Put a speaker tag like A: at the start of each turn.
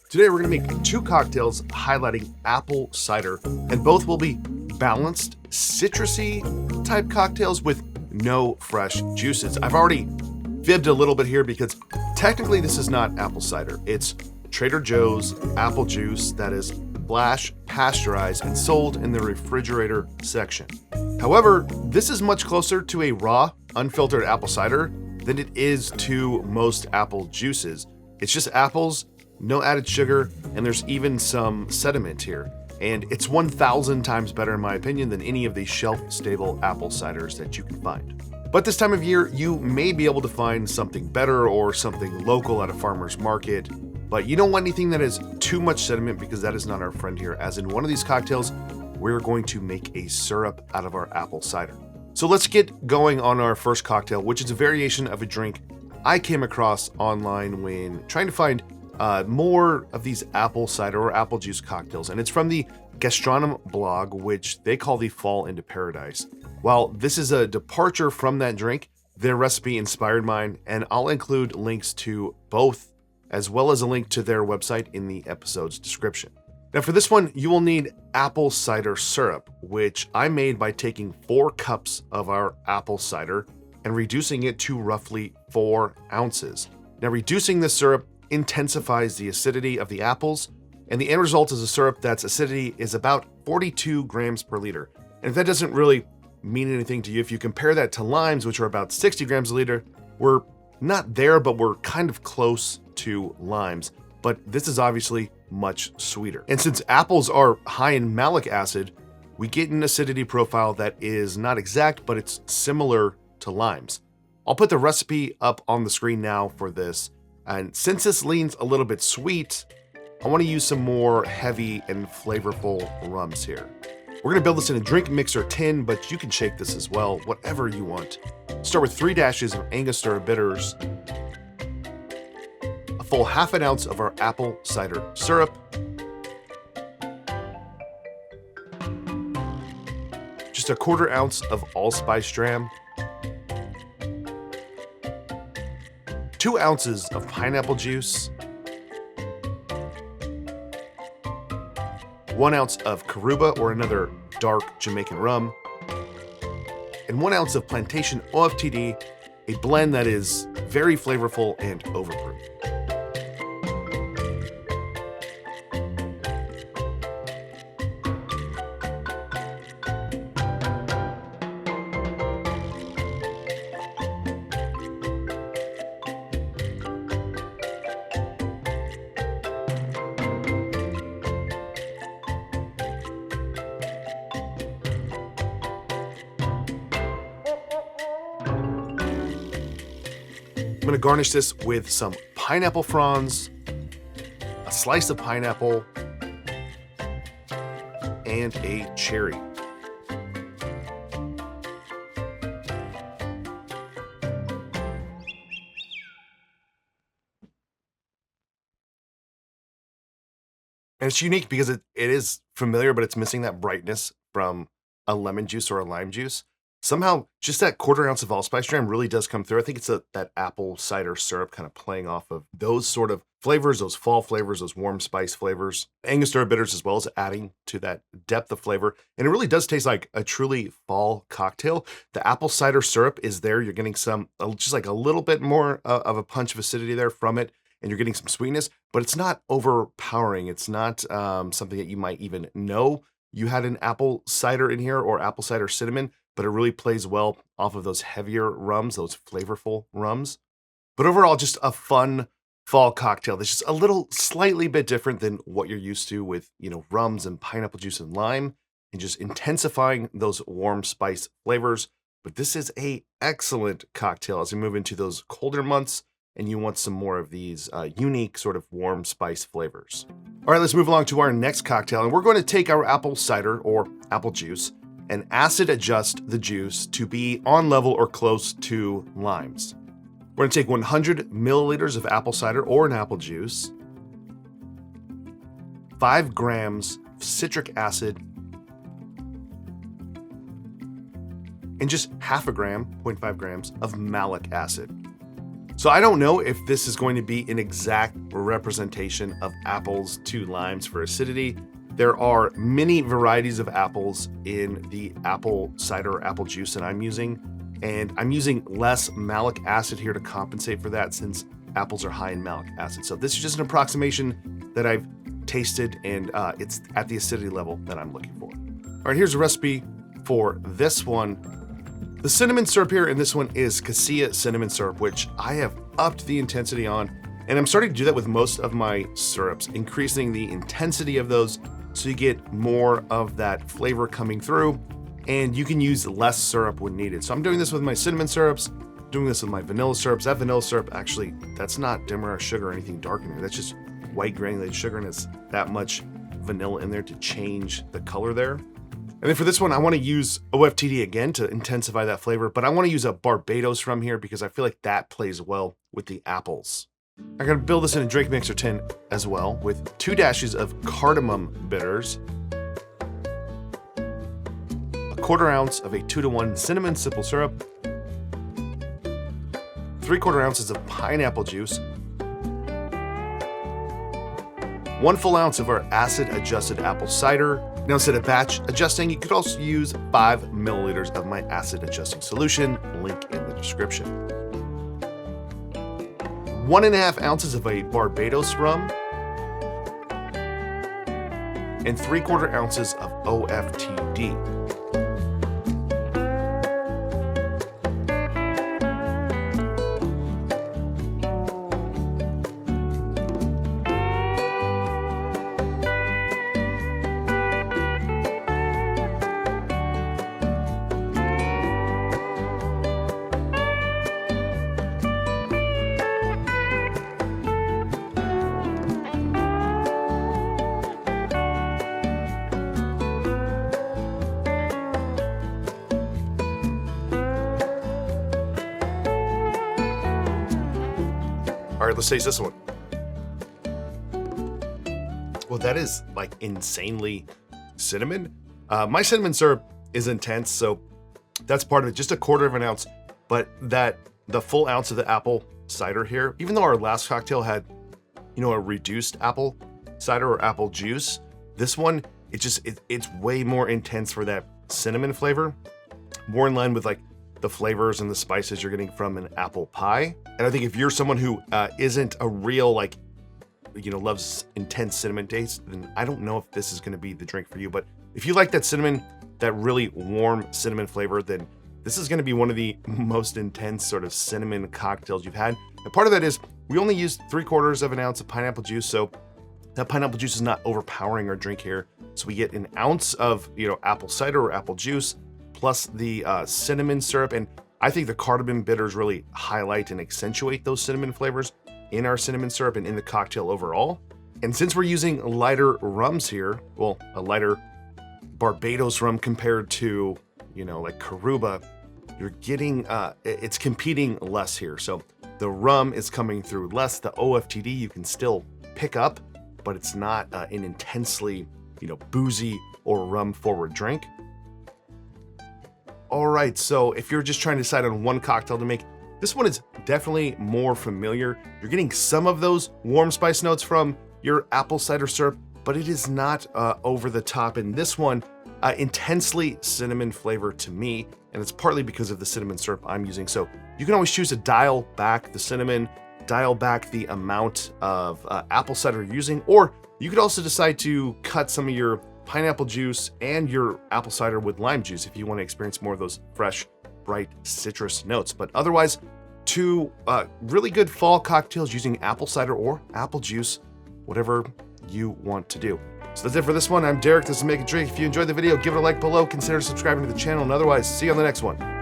A: Today we're going to make two cocktails highlighting apple cider, and both will be balanced, citrusy type cocktails with no fresh juices. I've already fibbed a little bit here because technically this is not apple cider. It's Trader Joe's apple juice that is flash pasteurized and sold in the refrigerator section. However, this is much closer to a raw, unfiltered apple cider than it is to most apple juices. It's just apples, no added sugar, and there's even some sediment here. And it's 1,000 times better in my opinion than any of the shelf-stable apple ciders that you can find. But this time of year, you may be able to find something better or something local at a farmer's market, but you don't want anything that has too much sediment because that is not our friend here, as in one of these cocktails, we're going to make a syrup out of our apple cider. So let's get going on our first cocktail, which is a variation of a drink I came across online when trying to find more of these apple cider or apple juice cocktails, and it's from the Gastronom blog, which they call the Fall into Paradise. While this is a departure from that drink, their recipe inspired mine, and I'll include links to both as well as a link to their website in the episode's description. Now for this one, you will need apple cider syrup, which I made by taking 4 cups of our apple cider and reducing it to roughly 4 ounces. Now reducing this syrup intensifies the acidity of the apples, and the end result is a syrup that's acidity is about 42 grams per liter. And if that doesn't really mean anything to you, if you compare that to limes, which are about 60 grams a liter, we're not there, but we're kind of close to limes. But this is obviously much sweeter. And since apples are high in malic acid, we get an acidity profile that is not exact, but it's similar to limes. I'll put the recipe up on the screen now for this. And since this leans a little bit sweet, I want to use some more heavy and flavorful rums here. We're going to build this in a drink mixer tin, but you can shake this as well, whatever you want. Start with 3 dashes of Angostura bitters, a full ½ an ounce of our apple cider syrup, just a ¼ ounce of allspice dram, 2 ounces of pineapple juice, 1 ounce of Caruba or another dark Jamaican rum, and 1 ounce of Plantation OFTD, a blend that is very flavorful and overproof. I'm gonna garnish this with some pineapple fronds, a slice of pineapple, and a cherry. And it's unique because it is familiar, but it's missing that brightness from a lemon juice or a lime juice. Somehow, just that ¼ ounce of allspice dram really does come through. I think it's that apple cider syrup kind of playing off of those sort of flavors, those fall flavors, those warm spice flavors. Angostura bitters as well as adding to that depth of flavor. And it really does taste like a truly fall cocktail. The apple cider syrup is there. You're getting some, just like a little bit more of a punch of acidity there from it. And you're getting some sweetness, but it's not overpowering. It's not something that you might even know you had an apple cider in here or apple cider cinnamon, but it really plays well off of those heavier rums, those flavorful rums. But overall, just a fun fall cocktail that's just a little slightly bit different than what you're used to with, rums and pineapple juice and lime, and just intensifying those warm spice flavors. But this is a excellent cocktail as we move into those colder months and you want some more of these unique sort of warm spice flavors. All right, let's move along to our next cocktail, and we're going to take our apple cider or apple juice and acid adjust the juice to be on level or close to limes. We're going to take 100 milliliters of apple cider or an apple juice, 5 grams of citric acid, and just ½ a gram, 0.5 grams of malic acid. So I don't know if this is going to be an exact representation of apples to limes for acidity. There are many varieties of apples in the apple cider or apple juice that I'm using, and I'm using less malic acid here to compensate for that since apples are high in malic acid. So this is just an approximation that I've tasted, and it's at the acidity level that I'm looking for. All right, here's a recipe for this one. The cinnamon syrup here in this one is cassia cinnamon syrup, which I have upped the intensity on, and I'm starting to do that with most of my syrups, increasing the intensity of those so you get more of that flavor coming through, and you can use less syrup when needed. So I'm doing this with my cinnamon syrups, doing this with my vanilla syrups. That vanilla syrup, actually, that's not demerara sugar or anything dark in there. That's just white granulated sugar, and it's that much vanilla in there to change the color there. And then for this one, I want to use OFTD again to intensify that flavor, but I want to use a Barbados rum here because I feel like that plays well with the apples. I'm going to build this in a drink mixer tin as well with 2 dashes of cardamom bitters, a 1/4 ounce of a 2-to-1 cinnamon simple syrup, 3/4 ounces of pineapple juice, 1 full ounce of our acid adjusted apple cider. Now, instead of batch adjusting, you could also use 5 milliliters of my acid adjusting solution, link in the description. 1.5 ounces of a Barbados rum, and 3/4 ounces of OFTD. All right, let's taste this one. Well, that is like insanely cinnamon. My cinnamon syrup is intense, so that's part of it. Just 1/4 ounce, but the full ounce of the apple cider here, even though our last cocktail had, a reduced apple cider or apple juice, this one, it's way more intense for that cinnamon flavor, more in line with like the flavors and the spices you're getting from an apple pie. And I think if you're someone who isn't a real, loves intense cinnamon taste, then I don't know if this is gonna be the drink for you. But if you like that cinnamon, that really warm cinnamon flavor, then this is gonna be one of the most intense sort of cinnamon cocktails you've had. And part of that is we only used 3/4 ounce of pineapple juice, so that pineapple juice is not overpowering our drink here. So we get 1 ounce of, apple cider or apple juice, plus the cinnamon syrup. And I think the cardamom bitters really highlight and accentuate those cinnamon flavors in our cinnamon syrup and in the cocktail overall. And since we're using lighter rums here, well, a lighter Barbados rum compared to, like Caruba, you're getting, it's competing less here. So the rum is coming through less. The OFTD you can still pick up, but it's not an intensely, boozy or rum forward drink. All right, so if you're just trying to decide on one cocktail to make, this one is definitely more familiar. You're getting some of those warm spice notes from your apple cider syrup, but it is not over the top. And this one, intensely cinnamon flavor to me, and it's partly because of the cinnamon syrup I'm using. So you can always choose to dial back the cinnamon, dial back the amount of apple cider you're using, or you could also decide to cut some of your pineapple juice and your apple cider with lime juice if you want to experience more of those fresh, bright citrus notes. But otherwise, 2 really good fall cocktails using apple cider or apple juice, whatever you want to do. So that's it for this one. I'm Derek. This is Make and Drink. If you enjoyed the video, give it a like below. Consider subscribing to the channel, and otherwise, see you on the next one.